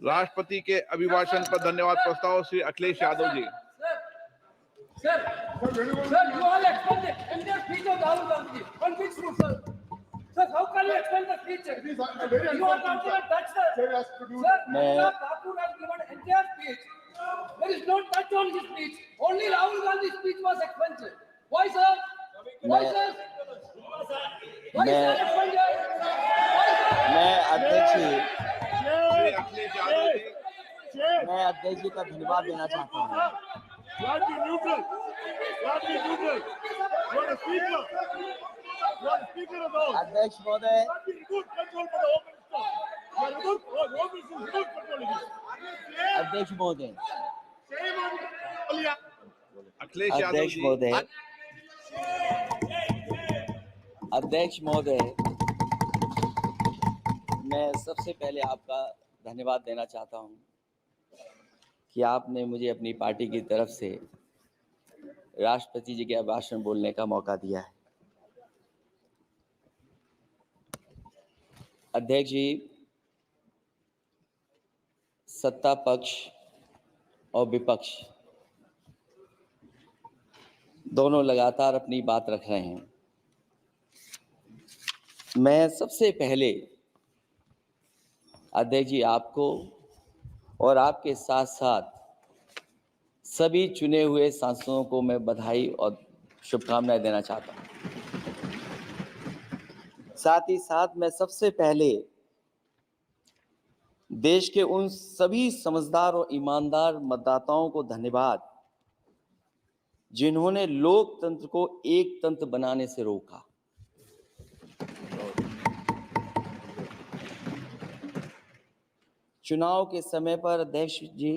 राष्ट्रपति के अभिभाषण पर धन्यवाद प्रस्ताव Shri Akhilesh Yadav ji. Sir, you all explain the entire speech of Rahul Gandhi. On which route, sir? Sir, how can you explain the speech? You are not going to touch the. Sir, Anurag Thakur has given entire speech. There is no touch on his speech. Only Rahul Gandhi's speech was explained. Why, sir? Why, sir? Why, sir? Explain, sir. मैं अध्यक्ष जी श्री अखिलेश यादव जी। मैं अध्यक्ष जी का धन्यवाद देना चाहता हूँ। अध्यक्ष महोदय, अध्यक्ष महोदय, अखिलेश यादव अध्यक्ष जी। महोदय, अध्यक्ष महोदय, मैं सबसे पहले आपका धन्यवाद देना चाहता हूं कि आपने मुझे अपनी पार्टी की तरफ से राष्ट्रपति जी के भाषण बोलने का मौका दिया है। अध्यक्ष जी, सत्ता पक्ष और विपक्ष दोनों लगातार अपनी बात रख रहे हैं। मैं सबसे पहले अध्यक्ष जी आपको और आपके साथ साथ सभी चुने हुए सांसदों को मैं बधाई और शुभकामनाएं देना चाहता हूं। साथ ही साथ मैं सबसे पहले देश के उन सभी समझदार और ईमानदार मतदाताओं को धन्यवाद जिन्होंने लोकतंत्र को एक तंत्र बनाने से रोका। चुनाव के समय पर अध्यक्ष जी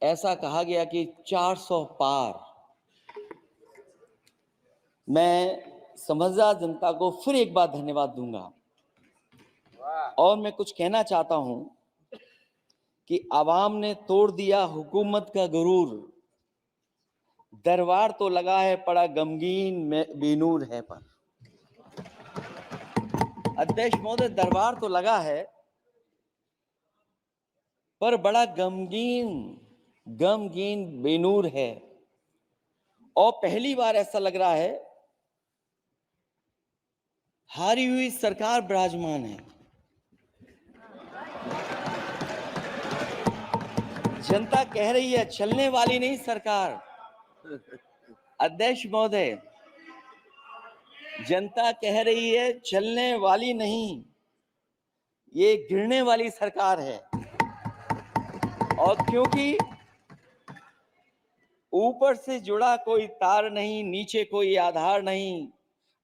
ऐसा कहा गया कि 400 पार। मैं समझदार जनता को फिर एक बार धन्यवाद दूंगा और मैं कुछ कहना चाहता हूं कि आवाम ने तोड़ दिया हुकूमत का गुरूर, दरबार तो लगा है पड़ा गमगीन में बेनूर है पर। अध्यक्ष महोदय, दरबार तो लगा है पर बड़ा गमगीन बेनूर है और पहली बार ऐसा लग रहा है हारी हुई सरकार विराजमान है। जनता कह रही है चलने वाली नहीं सरकार। अध्यक्ष महोदय, जनता कह रही है चलने वाली नहीं, ये गिरने वाली सरकार है। और क्योंकि ऊपर से जुड़ा कोई तार नहीं, नीचे कोई आधार नहीं,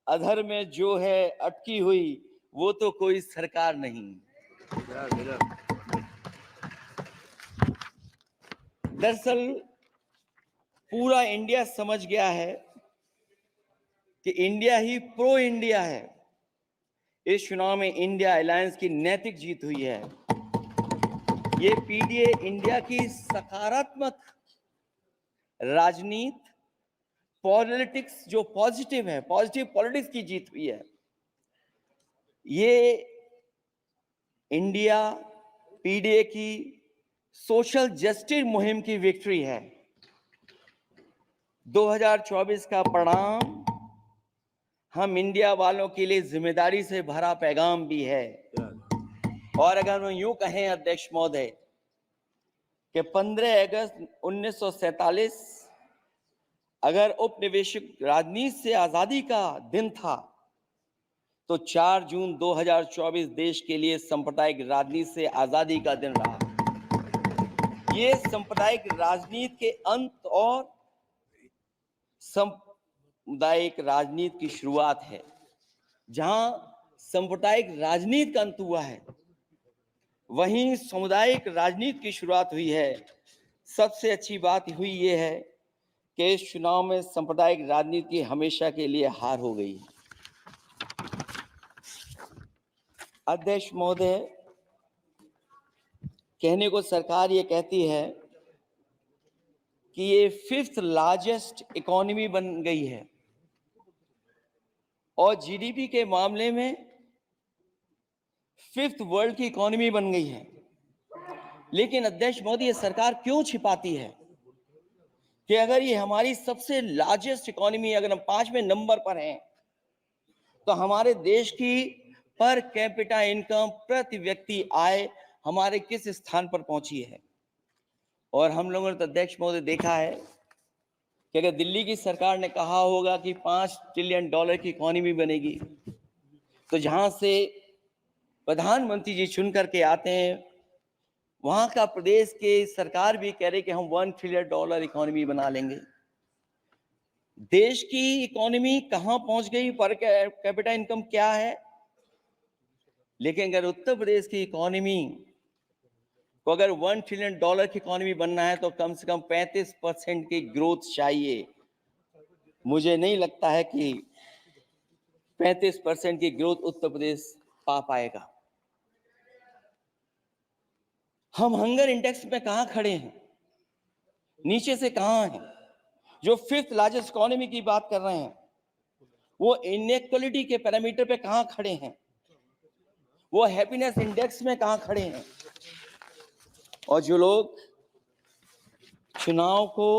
अधर में जो है अटकी हुई वो तो कोई सरकार नहीं। दरअसल पूरा इंडिया समझ गया है कि इंडिया ही प्रो इंडिया है। इस चुनाव में इंडिया अलायंस की नैतिक जीत हुई है। ये पीडीए इंडिया की सकारात्मक राजनीति, पॉलिटिक्स जो पॉजिटिव है, पॉजिटिव पॉलिटिक्स की जीत हुई है। ये इंडिया पीडीए की सोशल जस्टिस मुहिम की विक्ट्री है। 2024 का परिणाम हम इंडिया वालों के लिए जिम्मेदारी से भरा पैगाम भी है। और अगर हम यूं कहें अध्यक्ष महोदय कि 15 अगस्त 1947 अगर उपनिवेशिक राजनीति से आजादी का दिन था तो 4 जून 2024 देश के लिए सांप्रदायिक राजनीति से आजादी का दिन रहा। ये सांप्रदायिक राजनीति के अंत और सांप्रदायिक राजनीति की शुरुआत है। जहां सांप्रदायिक राजनीति का अंत हुआ है वहीं सामुदायिक राजनीति की शुरुआत हुई है। सबसे अच्छी बात हुई ये है कि इस चुनाव में सांप्रदायिक राजनीति की हमेशा के लिए हार हो गई। अध्यक्ष महोदय, कहने को सरकार ये कहती है कि ये 5th लार्जेस्ट इकोनॉमी बन गई है और जीडीपी के मामले में 5th वर्ल्ड की इकोनॉमी बन गई है। लेकिन अध्यक्ष मोदी, ये सरकार क्यों छिपाती है कि अगर ये हमारी सबसे लार्जेस्ट इकोनॉमी, अगर हम 5वें नंबर पर हैं, तो हमारे देश की पर कैपिटा इनकम, प्रति व्यक्ति आय हमारे किस स्थान पर पहुंची है। और हम लोगों ने तो अध्यक्ष महोदय देखा है कि अगर दिल्ली की सरकार ने कहा होगा कि $5 ट्रिलियन की इकोनॉमी बनेगी, तो जहां से प्रधानमंत्री जी चुन करके आते हैं, वहां का प्रदेश के सरकार भी कह रहे कि हम $1 ट्रिलियन इकोनॉमी बना लेंगे। देश की इकोनॉमी कहां पहुंच गई, पर कैपिटा इनकम क्या है। लेकिन अगर उत्तर प्रदेश की इकोनॉमी को अगर $1 ट्रिलियन की इकोनॉमी बनना है, तो कम से कम 35% की ग्रोथ चाहिए। मुझे नहीं लगता है कि 35% की ग्रोथ उत्तर प्रदेश पा पाएगा। हम हंगर इंडेक्स में कहां खड़े हैं, नीचे से कहां हैं। जो 5th लार्जेस्ट इकोनॉमी की बात कर रहे हैं, वो इनइक्वालिटी के पैरामीटर पे कहां खड़े हैं, वो हैप्पीनेस इंडेक्स में कहां खड़े हैं। और जो लोग चुनाव को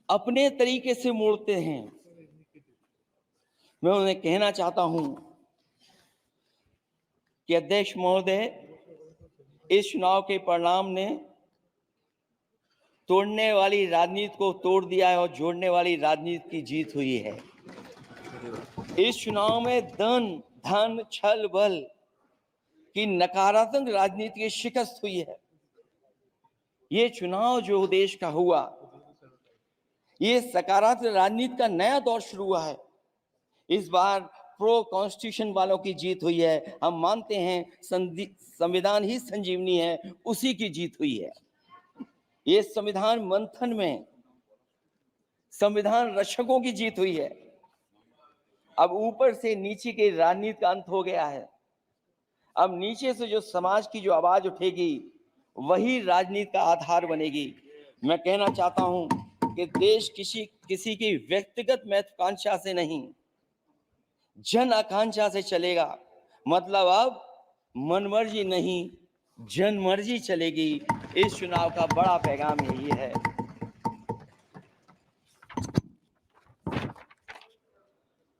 अपने तरीके से मोड़ते हैं, मैं उन्हें कहना चाहता हूं कि अध्यक्ष महोदय, इस चुनाव के परिणाम ने तोड़ने वाली राजनीति को तोड़ दिया है और जोड़ने वाली राजनीति की जीत हुई है। इस चुनाव में धन छल बल की नकारात्मक राजनीति की शिकस्त हुई है। ये चुनाव जो देश का हुआ, ये सकारात्मक राजनीति का नया दौर शुरू हुआ है। इस बार प्रो कॉन्स्टिट्यूशन वालों की जीत हुई है। हम मानते हैं संविधान ही संजीवनी है, उसी की जीत हुई है। ये संविधान मंथन में संविधान रक्षकों की जीत हुई है। अब ऊपर से नीचे की राजनीति का अंत हो गया है। अब नीचे से जो समाज की जो आवाज उठेगी, वही राजनीति का आधार बनेगी। मैं कहना चाहता हूं कि देश किसी की व्यक्तिगत महत्वाकांक्षा से नहीं, जन आकांक्षा से चलेगा। मतलब अब मनमर्जी नहीं, जनमर्जी चलेगी। इस चुनाव का बड़ा पैगाम यही है।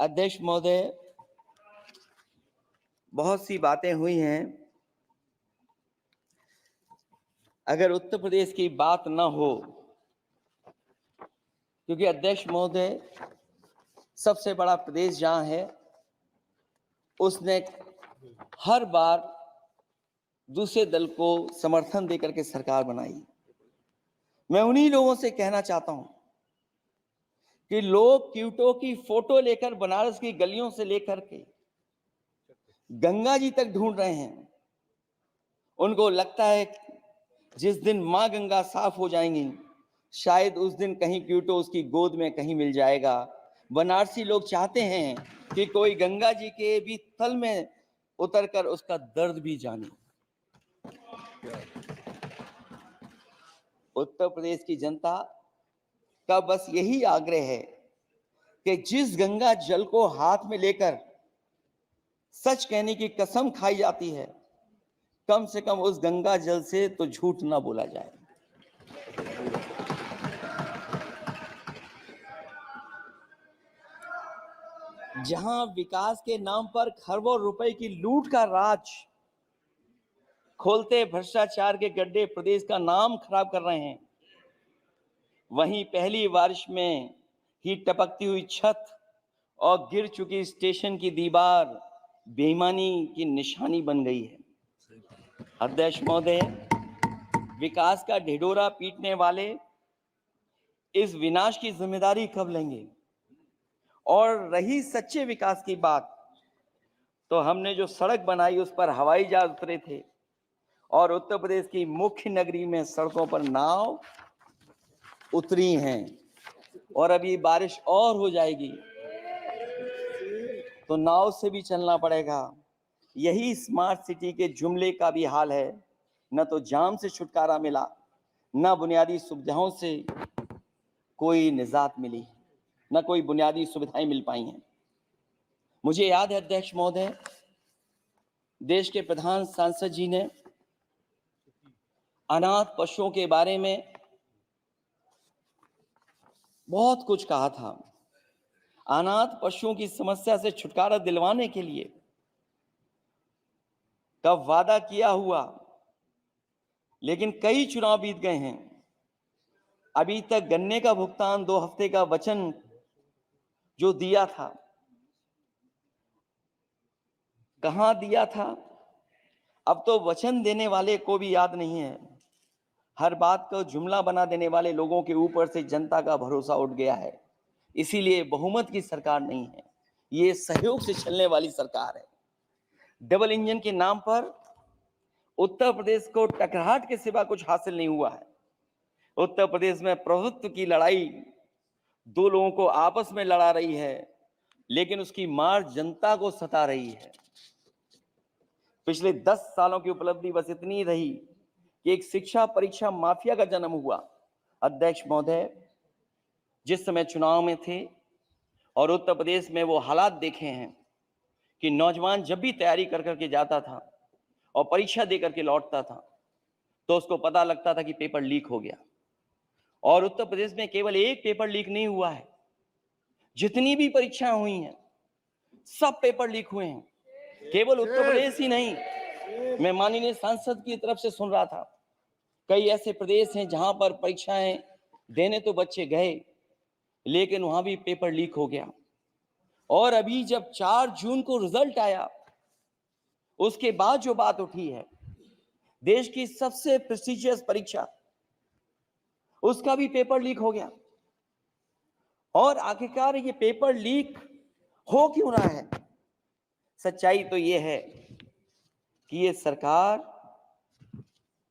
अध्यक्ष महोदय, बहुत सी बातें हुई हैं। अगर उत्तर प्रदेश की बात ना हो, क्योंकि अध्यक्ष महोदय सबसे बड़ा प्रदेश जहां है, उसने हर बार दूसरे दल को समर्थन देकर के सरकार बनाई। मैं उन्हीं लोगों से कहना चाहता हूं कि लोग क्यूटो की फोटो लेकर बनारस की गलियों से लेकर के गंगा जी तक ढूंढ रहे हैं। उनको लगता है जिस दिन मां गंगा साफ हो जाएंगी, शायद उस दिन कहीं क्यूटो उसकी गोद में कहीं मिल जाएगा। बनारसी लोग चाहते हैं कि कोई गंगा जी के भी तल में उतरकर उसका दर्द भी जाने। उत्तर प्रदेश की जनता का बस यही आग्रह है कि जिस गंगा जल को हाथ में लेकर सच कहने की कसम खाई जाती है, कम से कम उस गंगा जल से तो झूठ ना बोला जाए। जहां विकास के नाम पर खरबों रुपए की लूट का राज खोलते भ्रष्टाचार के गड्ढे प्रदेश का नाम खराब कर रहे हैं, वहीं पहली बारिश में ही टपकती हुई छत और गिर चुकी स्टेशन की दीवार बेईमानी की निशानी बन गई है। अध्यक्ष महोदय, विकास का ढिढोरा पीटने वाले इस विनाश की जिम्मेदारी कब लेंगे। और रही सच्चे विकास की बात, तो हमने जो सड़क बनाई उस पर हवाई जहाज उतरे थे, और उत्तर प्रदेश की मुख्य नगरी में सड़कों पर नाव उतरी हैं। और अभी बारिश और हो जाएगी तो नाव से भी चलना पड़ेगा। यही स्मार्ट सिटी के जुमले का भी हाल है। न तो जाम से छुटकारा मिला, न बुनियादी सुविधाओं से कोई निजात मिली, न कोई बुनियादी सुविधाएं मिल पाई हैं। मुझे याद है अध्यक्ष महोदय, देश के प्रधान सांसद जी ने अनाथ पशुओं के बारे में बहुत कुछ कहा था। अनाथ पशुओं की समस्या से छुटकारा दिलवाने के लिए कब वादा किया हुआ, लेकिन कई चुनाव बीत गए हैं, अभी तक गन्ने का भुगतान 2 हफ्ते का वचन जो दिया था, कहां दिया था? अब तो वचन देने वाले को भी याद नहीं है। हर बात को जुमला बना देने वाले लोगों के ऊपर से जनता का भरोसा उठ गया है। इसीलिए बहुमत की सरकार नहीं है, ये सहयोग से चलने वाली सरकार है। डबल इंजन के नाम पर उत्तर प्रदेश को टकराहट के सिवा कुछ हासिल नहीं हुआ है। उत्तर प्रदेश में प्रभुत्व की लड़ाई 2 लोगों को आपस में लड़ा रही है, लेकिन उसकी मार जनता को सता रही है। पिछले 10 सालों की उपलब्धि बस इतनी रही कि एक शिक्षा परीक्षा माफिया का जन्म हुआ। अध्यक्ष महोदय, जिस समय चुनाव में थे और उत्तर प्रदेश में वो हालात देखे हैं कि नौजवान जब भी तैयारी कर करके जाता था और परीक्षा दे करके लौटता था, तो उसको पता लगता था कि पेपर लीक हो गया। और उत्तर प्रदेश में केवल एक पेपर लीक नहीं हुआ है, जितनी भी परीक्षाएं हुई हैं सब पेपर लीक हुए हैं। केवल उत्तर प्रदेश ही नहीं, मैं माननीय सांसद की तरफ से सुन रहा था, कई ऐसे प्रदेश हैं जहां पर परीक्षाएं देने तो बच्चे गए, लेकिन वहां भी पेपर लीक हो गया। और अभी जब 4 जून को रिजल्ट आया, उसके बाद जो बात उठी है, देश की सबसे प्रेस्टिजियस परीक्षा, उसका भी पेपर लीक हो गया। और आखिरकार ये पेपर लीक हो क्यों रहा है? सच्चाई तो ये है कि ये सरकार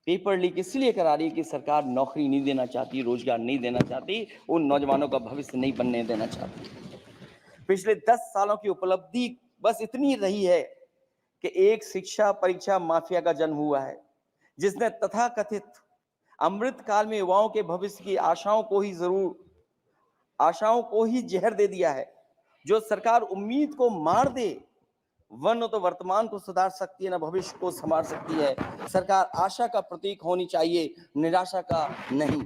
पेपर लीक इसलिए करा रही है कि सरकार नौकरी नहीं देना चाहती, रोजगार नहीं देना चाहती, उन नौजवानों का भविष्य नहीं बनने देना चाहती। पिछले 10 सालों की उपलब्धि बस इतनी रही है कि एक शिक्षा परीक्षा माफिया का जन्म हुआ है, जिसने तथाकथित अमृत काल में युवाओं के भविष्य की आशाओं को ही जहर दे दिया है। जो सरकार उम्मीद को मार दे, वह न तो वर्तमान को सुधार सकती है, न भविष्य को संभाल सकती है। सरकार आशा का प्रतीक होनी चाहिए, निराशा का नहीं।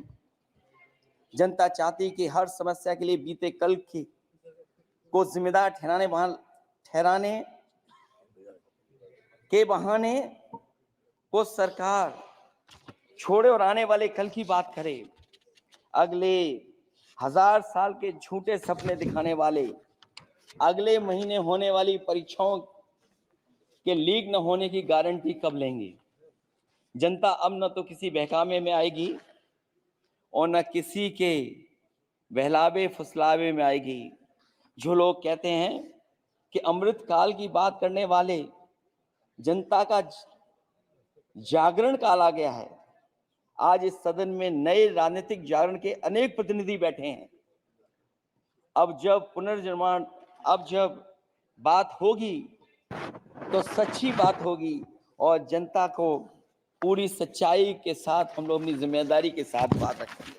जनता चाहती कि हर समस्या के लिए बीते कल को जिम्मेदार ठहराने के बहाने को सरकार छोड़े और आने वाले कल की बात करे। अगले 1000 साल के झूठे सपने दिखाने वाले अगले महीने होने वाली परीक्षाओं के लीक न होने की गारंटी कब लेंगे? जनता अब न तो किसी बहकावे में आएगी और न किसी के बहलावे फुसलावे में आएगी। जो लोग कहते हैं कि अमृत काल की बात करने वाले जनता का जागरण काल आ गया है, आज इस सदन में नए राजनीतिक जागरण के अनेक प्रतिनिधि बैठे हैं। अब जब बात होगी तो सच्ची बात होगी और जनता को पूरी सच्चाई के साथ हम लोग अपनी जिम्मेदारी के साथ बात रखेंगे।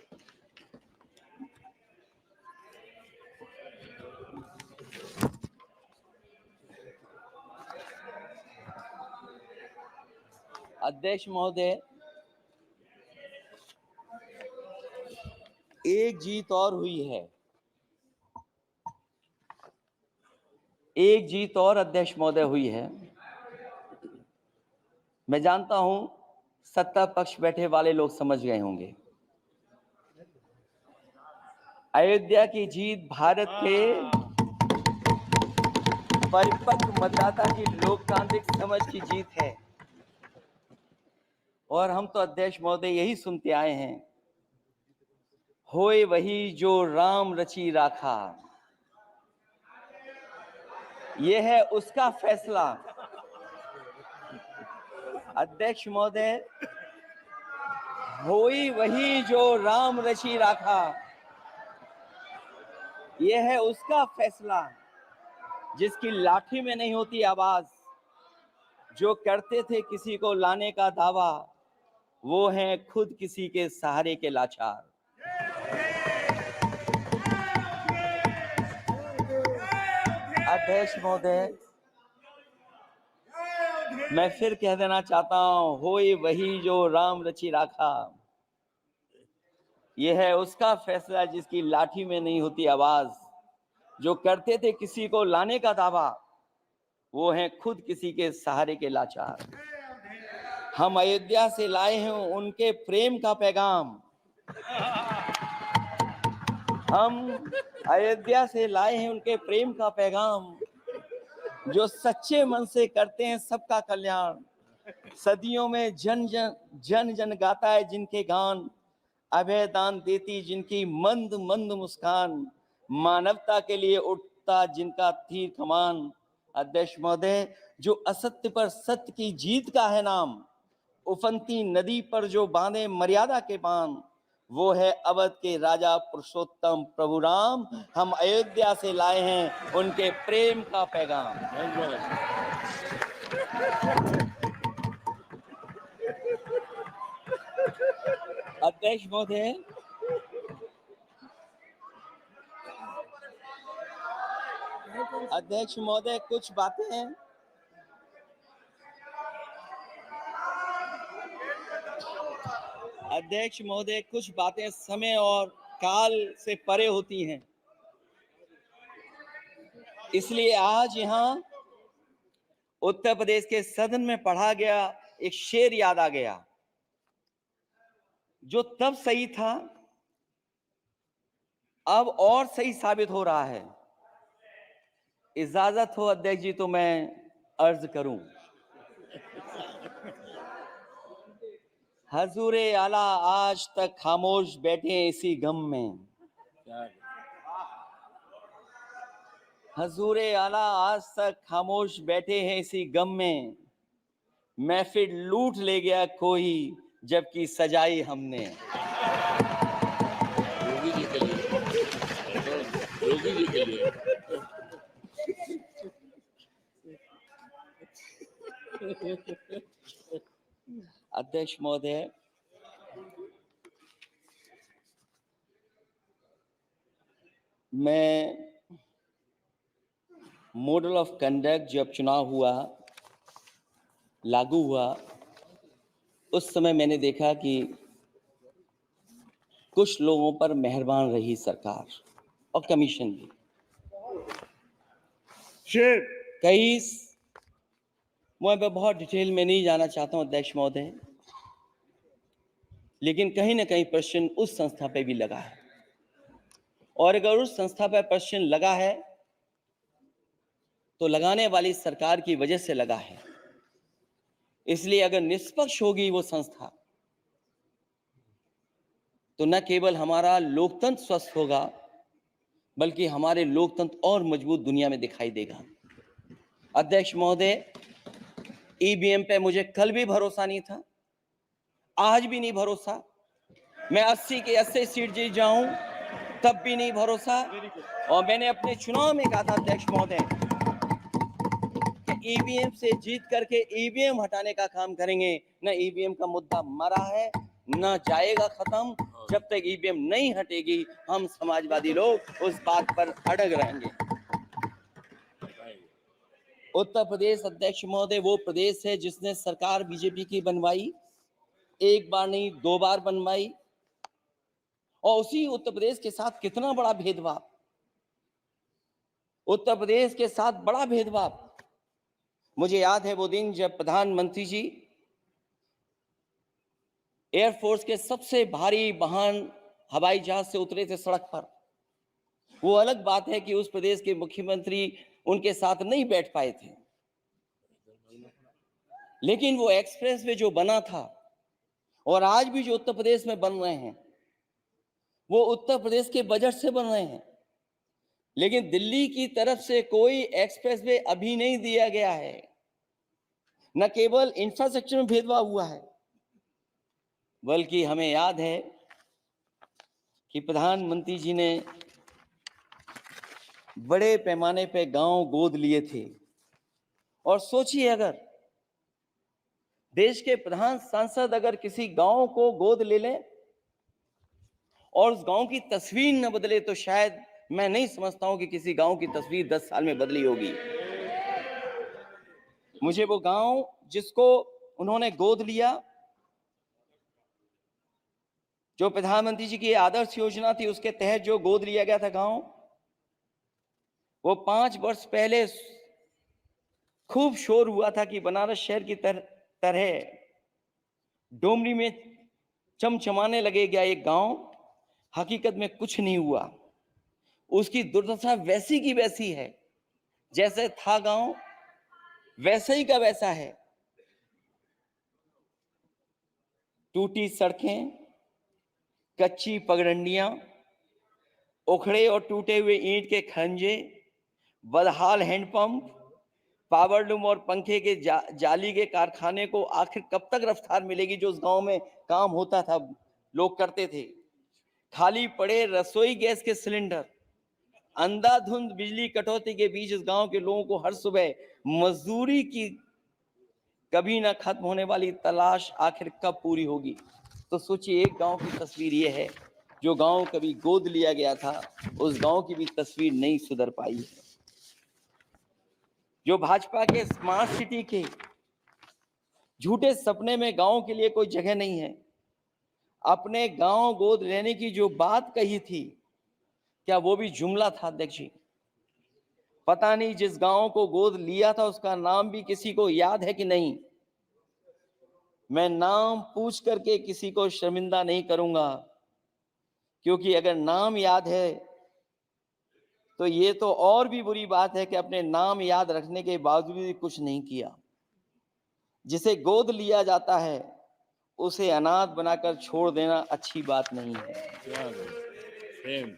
अध्यक्ष महोदय, एक जीत और हुई है, एक जीत और अध्यक्ष महोदय हुई है। मैं जानता हूं सत्ता पक्ष बैठे वाले लोग समझ गए होंगे। अयोध्या की जीत भारत के परिपक्व मतदाता की लोकतांत्रिक समझ की जीत है। और हम तो अध्यक्ष महोदय यही सुनते आए हैं, होए वही जो राम रची राखा, यह है उसका फैसला। अध्यक्ष महोदय, होई वही जो राम रची राखा, यह है उसका फैसला। जिसकी लाठी में नहीं होती आवाज, जो करते थे किसी को लाने का दावा, वो हैं खुद किसी के सहारे के लाचार। अध्यक्ष महोदय, मैं फिर कह देना चाहता हूं, होए वही जो राम रचि राखा। यह है उसका फैसला जिसकी लाठी में नहीं होती आवाज। जो करते थे किसी को लाने का दावा, वो हैं खुद किसी के सहारे के लाचार। हम अयोध्या से लाए हैं उनके प्रेम का पैगाम। हम अयोध्या से लाए हैं उनके प्रेम का पैगाम, जो सच्चे मन से करते हैं सबका कल्याण। सदियों में जन जन गाता है जिनके गान, अभय दान देती जिनकी मंद मंद मुस्कान। मानवता के लिए उठता जिनका तीर कमान। अध्यक्ष महोदय, जो असत्य पर सत्य की जीत का है नाम, उफनती नदी पर जो बांधे मर्यादा के बांध, वो है अवध के राजा पुरुषोत्तम प्रभु राम। हम अयोध्या से लाए हैं उनके प्रेम का पैगाम। अध्यक्ष महोदय, अध्यक्ष महोदय, कुछ बातें अध्यक्ष महोदय, कुछ बातें समय और काल से परे होती हैं। इसलिए आज यहां उत्तर प्रदेश के सदन में पढ़ा गया एक शेर याद आ गया, जो तब सही था, अब और सही साबित हो रहा है। इजाजत हो अध्यक्ष जी तो मैं अर्ज करूं। हजूरे आला आज तक खामोश बैठे इसी गम में। हजूरे आला आज तक खामोश बैठे हैं इसी गम में। महफिल लूट ले गया कोई जबकि सजाई हमने। योगी जी के लिए, योगी जी के लिए। अध्यक्ष महोदय, मैं मॉडल ऑफ कंडक्ट जब चुनाव हुआ, लागू हुआ, उस समय मैंने देखा कि कुछ लोगों पर मेहरबान रही सरकार और कमीशन भी। कई, मैं बहुत डिटेल में नहीं जाना चाहता हूं अध्यक्ष महोदय, लेकिन कहीं ना कहीं प्रश्न उस संस्था पे भी लगा है। और अगर उस संस्था पर प्रश्न लगा है तो लगाने वाली सरकार की वजह से लगा है। इसलिए अगर निष्पक्ष होगी वो संस्था, तो न केवल हमारा लोकतंत्र स्वस्थ होगा, बल्कि हमारे लोकतंत्र और मजबूत दुनिया में दिखाई देगा। अध्यक्ष महोदय, ईवीएम पे मुझे कल भी भरोसा नहीं था, आज भी नहीं भरोसा। मैं 80 के 80 सीट जीत जाऊं तब भी नहीं भरोसा। और मैंने अपने चुनाव में कहा था अध्यक्ष महोदय, ईवीएम से जीत करके ईवीएम हटाने का काम करेंगे। न ईवीएम का मुद्दा मरा है, न जाएगा खत्म। जब तक ईवीएम नहीं हटेगी, हम समाजवादी लोग उस बात पर अड़ग रहेंगे। उत्तर प्रदेश अध्यक्ष महोदय वो प्रदेश है जिसने सरकार बीजेपी की बनवाई, एक बार नहीं 2 बार बनवाई। और उसी उत्तर प्रदेश के साथ कितना बड़ा भेदभाव, उत्तर प्रदेश के साथ बड़ा भेदभाव। मुझे याद है वो दिन जब प्रधानमंत्री जी एयरफोर्स के सबसे भारी वाहन हवाई जहाज से उतरे थे सड़क पर। वो अलग बात है कि उस प्रदेश के मुख्यमंत्री उनके साथ नहीं बैठ पाए थे, लेकिन वो एक्सप्रेस वे जो बना था, और आज भी जो उत्तर प्रदेश में बन रहे हैं, वो उत्तर प्रदेश के बजट से बन रहे हैं। लेकिन दिल्ली की तरफ से कोई एक्सप्रेस वे अभी नहीं दिया गया है। न केवल इंफ्रास्ट्रक्चर में भेदभाव हुआ है, बल्कि हमें याद है कि प्रधानमंत्री जी ने बड़े पैमाने पे गांव गोद लिए थे। और सोचिए, अगर देश के प्रधान सांसद अगर किसी गांव को गोद ले लें और उस गांव की तस्वीर न बदले, तो शायद मैं नहीं समझता हूं कि किसी गांव की तस्वीर 10 साल में बदली होगी। मुझे वो गांव जिसको उन्होंने गोद लिया, जो प्रधानमंत्री जी की आदर्श योजना थी उसके तहत जो गोद लिया गया था गांव, वो 5 वर्ष पहले खूब शोर हुआ था कि बनारस शहर की तरह डोमरी में चमचमाने लगेगा एक गांव। हकीकत में कुछ नहीं हुआ। उसकी दुर्दशा वैसी की वैसी है, जैसे था गांव वैसे ही का वैसा है। टूटी सड़कें, कच्ची पगडंडियां, उखड़े और टूटे हुए ईंट के खंजे, बदहाल हैंडपंप, पावरलूम और पंखे के जाली के कारखाने को आखिर कब तक रफ्तार मिलेगी जो उस गांव में काम होता था, लोग करते थे। खाली पड़े रसोई गैस के सिलेंडर, अंधाधुंध बिजली कटौती के बीच इस गांव के लोगों को हर सुबह मजदूरी की कभी ना खत्म होने वाली तलाश आखिर कब पूरी होगी। तो सोचिए, एक गांव की तस्वीर ये है। जो गांव कभी गोद लिया गया था, उस गांव की भी तस्वीर नहीं सुधर पाई है। जो भाजपा के स्मार्ट सिटी के झूठे सपने में गांव के लिए कोई जगह नहीं है। अपने गांव गोद लेने की जो बात कही थी, क्या वो भी जुमला था अध्यक्ष जी? पता नहीं जिस गांव को गोद लिया था उसका नाम भी किसी को याद है कि नहीं। मैं नाम पूछ करके किसी को शर्मिंदा नहीं करूंगा, क्योंकि अगर नाम याद है तो ये तो और भी बुरी बात है कि अपने नाम याद रखने के बावजूद भी कुछ नहीं किया। जिसे गोद लिया जाता है उसे अनाथ बनाकर छोड़ देना अच्छी बात नहीं है।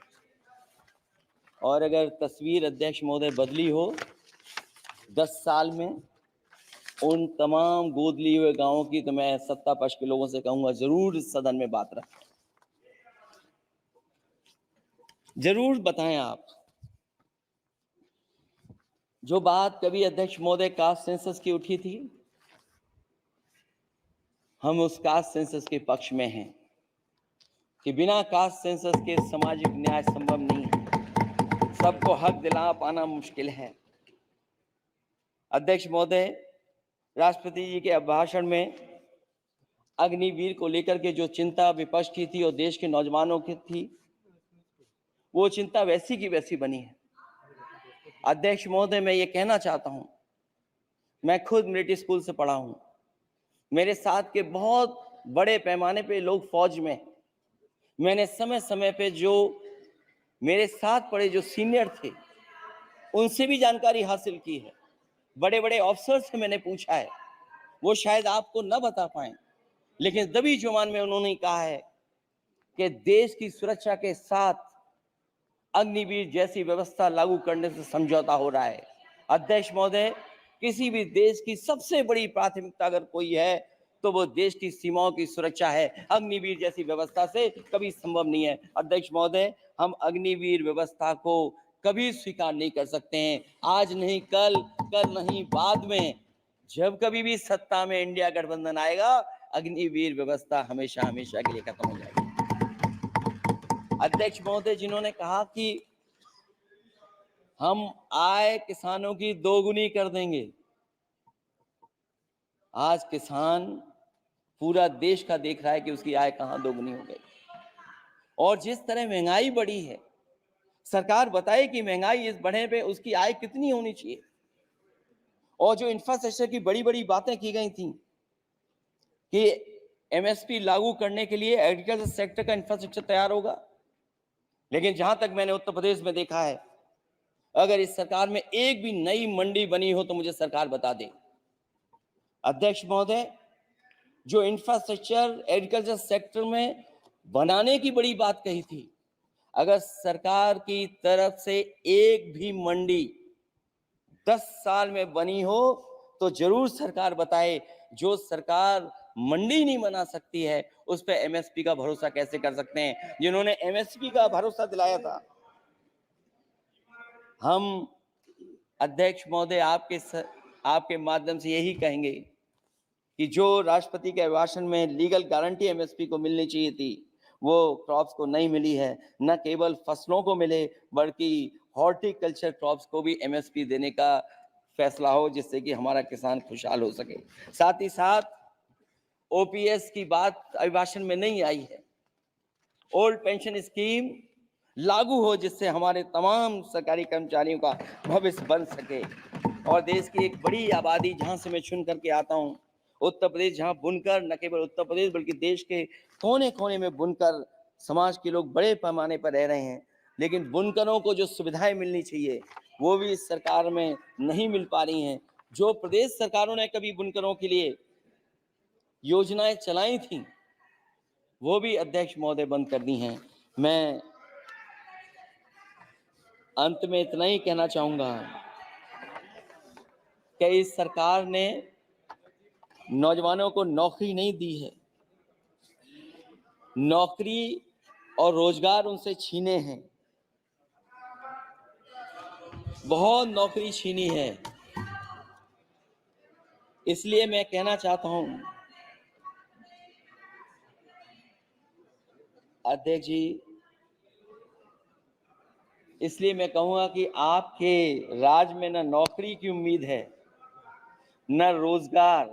और अगर तस्वीर अध्यक्ष महोदय बदली हो 10 साल में उन तमाम गोद लिए हुए गांवों की, तो मैं सत्ता पक्ष के लोगों से कहूंगा जरूर इस सदन में बात रखें, जरूर बताएं आप। जो बात कभी अध्यक्ष महोदय कास्ट सेंसस की उठी थी, हम उस कास्ट सेंसस के पक्ष में हैं कि बिना कास्ट सेंसस के सामाजिक न्याय संभव नहीं है। सबको हक दिला पाना मुश्किल है। अध्यक्ष महोदय, राष्ट्रपति जी के अभिभाषण में अग्निवीर को लेकर के जो चिंता विपक्ष की थी और देश के नौजवानों की थी, वो चिंता वैसी की वैसी बनी है। अध्यक्ष महोदय, मैं ये कहना चाहता हूं, मैं खुद मिलिट्री स्कूल से पढ़ा हूं। मेरे साथ के बहुत बड़े पैमाने पे लोग फौज में। मैंने समय समय पे जो मेरे साथ पढ़े जो सीनियर थे उनसे भी जानकारी हासिल की है। बड़े बड़े ऑफिसर से मैंने पूछा है, वो शायद आपको न बता पाए, लेकिन दबी जुबान में उन्होंने कहा है कि देश की सुरक्षा के साथ अग्निवीर जैसी व्यवस्था लागू करने से समझौता हो रहा है। अध्यक्ष महोदय, किसी भी देश की सबसे बड़ी प्राथमिकता अगर कोई है तो वो देश की सीमाओं की सुरक्षा है। अग्निवीर जैसी व्यवस्था से कभी संभव नहीं है। अध्यक्ष महोदय, हम अग्निवीर व्यवस्था को कभी स्वीकार नहीं कर सकते हैं। आज नहीं कल, कल नहीं बाद में, जब कभी भी सत्ता में इंडिया गठबंधन आएगा, अग्निवीर व्यवस्था हमेशा हमेशा के लिए खत्म हो जाएगी। अध्यक्ष महोदय, जिन्होंने कहा कि हम आय किसानों की दोगुनी कर देंगे, आज किसान पूरा देश का देख रहा है कि उसकी आय कहां दोगुनी हो गई। और जिस तरह महंगाई बढ़ी है, सरकार बताए कि महंगाई इस बढ़ने पे उसकी आय कितनी होनी चाहिए। और जो इंफ्रास्ट्रक्चर की बड़ी बड़ी बातें की गई थी कि एमएसपी लागू करने के लिए एग्रीकल्चर सेक्टर का इंफ्रास्ट्रक्चर तैयार होगा, लेकिन जहां तक मैंने उत्तर प्रदेश में देखा है, अगर इस सरकार में एक भी नई मंडी बनी हो तो मुझे सरकार बता दे। अध्यक्ष महोदय, जो इंफ्रास्ट्रक्चर एग्रीकल्चर सेक्टर में बनाने की बड़ी बात कही थी, अगर सरकार की तरफ से एक भी मंडी 10 साल में बनी हो तो जरूर सरकार बताए। जो सरकार मंडी नहीं बना सकती है उस पर एमएसपी का भरोसा कैसे कर सकते हैं, जिन्होंने एमएसपी का भरोसा दिलाया था। हम अध्यक्ष महोदय आपके माध्यम से यही कहेंगे कि जो राष्ट्रपति के अभिभाषण में लीगल गारंटी एमएसपी को मिलनी चाहिए थी, वो क्रॉप्स को नहीं मिली है। न केवल फसलों को मिले बल्कि हॉर्टिकल्चर क्रॉप्स को भी एमएसपी देने का फैसला हो, जिससे कि हमारा किसान खुशहाल हो सके। साथ ही साथ ओपीएस की बात अभिभाषण में नहीं आई है। ओल्ड पेंशन स्कीम लागू हो, जिससे हमारे तमाम सरकारी कर्मचारियों का भविष्य बन सके। और देश की एक बड़ी आबादी जहां से मैं चुन करके आता हूं, उत्तर प्रदेश, जहां बुनकर, न केवल उत्तर प्रदेश बल्कि देश के कोने कोने में बुनकर समाज के लोग बड़े पैमाने पर रह रहे हैं, लेकिन बुनकरों को जो सुविधाएं मिलनी चाहिए वो भी इस सरकार में नहीं मिल पा रही हैं। जो प्रदेश सरकारों ने कभी बुनकरों के लिए योजनाएं चलाई थी वो भी अध्यक्ष महोदय बंद कर दी हैं। मैं अंत में इतना ही कहना चाहूंगा कि इस सरकार ने नौजवानों को नौकरी नहीं दी है, नौकरी और रोजगार उनसे छीने हैं, बहुत नौकरी छीनी है। इसलिए मैं कहना चाहता हूं अध्यक्ष जी, इसलिए मैं कहूंगा कि आपके राज में न नौकरी की उम्मीद है न रोजगार,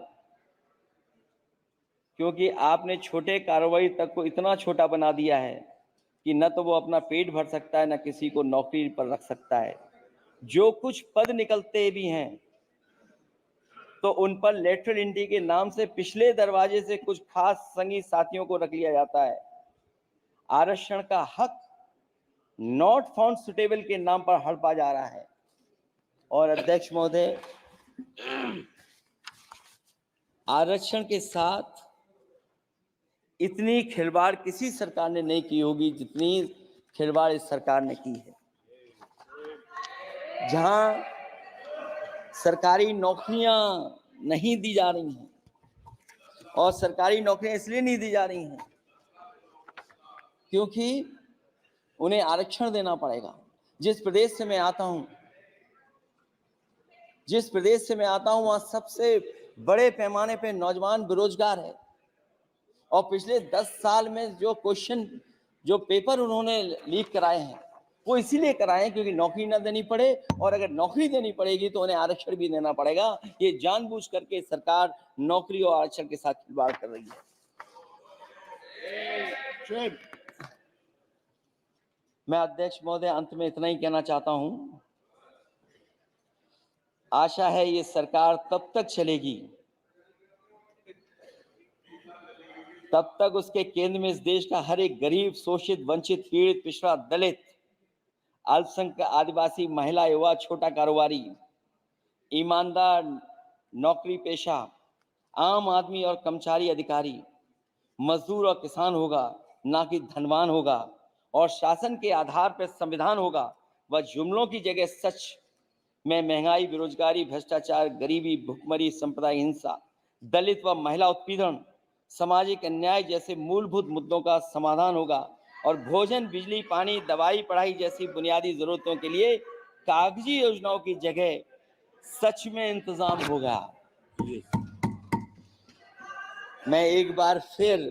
क्योंकि आपने छोटे कारोबारी तक को इतना छोटा बना दिया है कि न तो वो अपना पेट भर सकता है, न किसी को नौकरी पर रख सकता है। जो कुछ पद निकलते भी हैं तो उन पर लेटरल एंट्री के नाम से पिछले दरवाजे से कुछ खास संगी साथियों को रख लिया जाता है। आरक्षण का हक नॉट फाउंड सुटेबल के नाम पर हड़पा जा रहा है। और अध्यक्ष महोदय, आरक्षण के साथ इतनी खिलवाड़ किसी सरकार ने नहीं की होगी जितनी खिलवाड़ इस सरकार ने की है। जहां सरकारी नौकरियां नहीं दी जा रही हैं, और सरकारी नौकरियां इसलिए नहीं दी जा रही हैं क्योंकि उन्हें आरक्षण देना पड़ेगा। जिस प्रदेश से मैं आता हूं वहां सबसे बड़े पैमाने पे नौजवान बेरोजगार है। और पिछले 10 साल में जो पेपर उन्होंने लीक कराए हैं वो इसीलिए कराए हैं क्योंकि नौकरी ना देनी पड़े, और अगर नौकरी देनी पड़ेगी तो उन्हें आरक्षण भी देना पड़ेगा। ये जानबूझ करके सरकार नौकरी और आरक्षण के साथ खिलवाड़ कर रही है। मैं अध्यक्ष महोदय अंत में इतना ही कहना चाहता हूं, आशा है ये सरकार तब तक चलेगी तब तक उसके केंद्र में इस देश का हर एक गरीब, शोषित, वंचित, पीड़ित, पिछड़ा, दलित, अल्पसंख्यक, आदिवासी, महिला, युवा, छोटा कारोबारी, ईमानदार, नौकरी पेशा, आम आदमी और कर्मचारी अधिकारी, मजदूर और किसान होगा, ना कि धनवान होगा। और शासन के आधार पर संविधान होगा। वह जुमलों की जगह सच में महंगाई, बेरोजगारी, भ्रष्टाचार, गरीबी, भुखमरी, सांप्रदायिक हिंसा, दलित व महिला उत्पीड़न, सामाजिक अन्याय जैसे मूलभूत मुद्दों का समाधान होगा। और भोजन, बिजली, पानी, दवाई, पढ़ाई जैसी बुनियादी जरूरतों के लिए कागजी योजनाओं की जगह सच में इंतजाम होगा। मैं एक बार फिर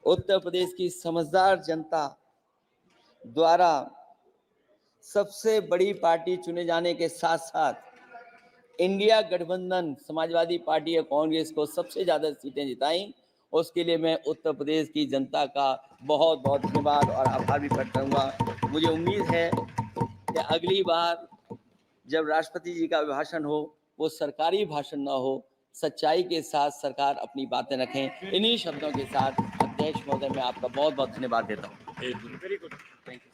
उत्तर प्रदेश की समझदार जनता द्वारा सबसे बड़ी पार्टी चुने जाने के साथ साथ इंडिया गठबंधन समाजवादी पार्टी और कांग्रेस को सबसे ज्यादा सीटें जिताई, उसके लिए मैं उत्तर प्रदेश की जनता का बहुत बहुत धन्यवाद और आभार भी प्रकट करूंगा। मुझे उम्मीद है कि अगली बार जब राष्ट्रपति जी का अभिभाषण हो वो सरकारी भाषण ना हो, सच्चाई के साथ सरकार अपनी बातें रखें। इन्हीं शब्दों के साथ अध्यक्ष महोदय मैं आपका बहुत बहुत धन्यवाद देता हूँ।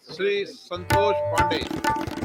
श्री संतोष पांडे।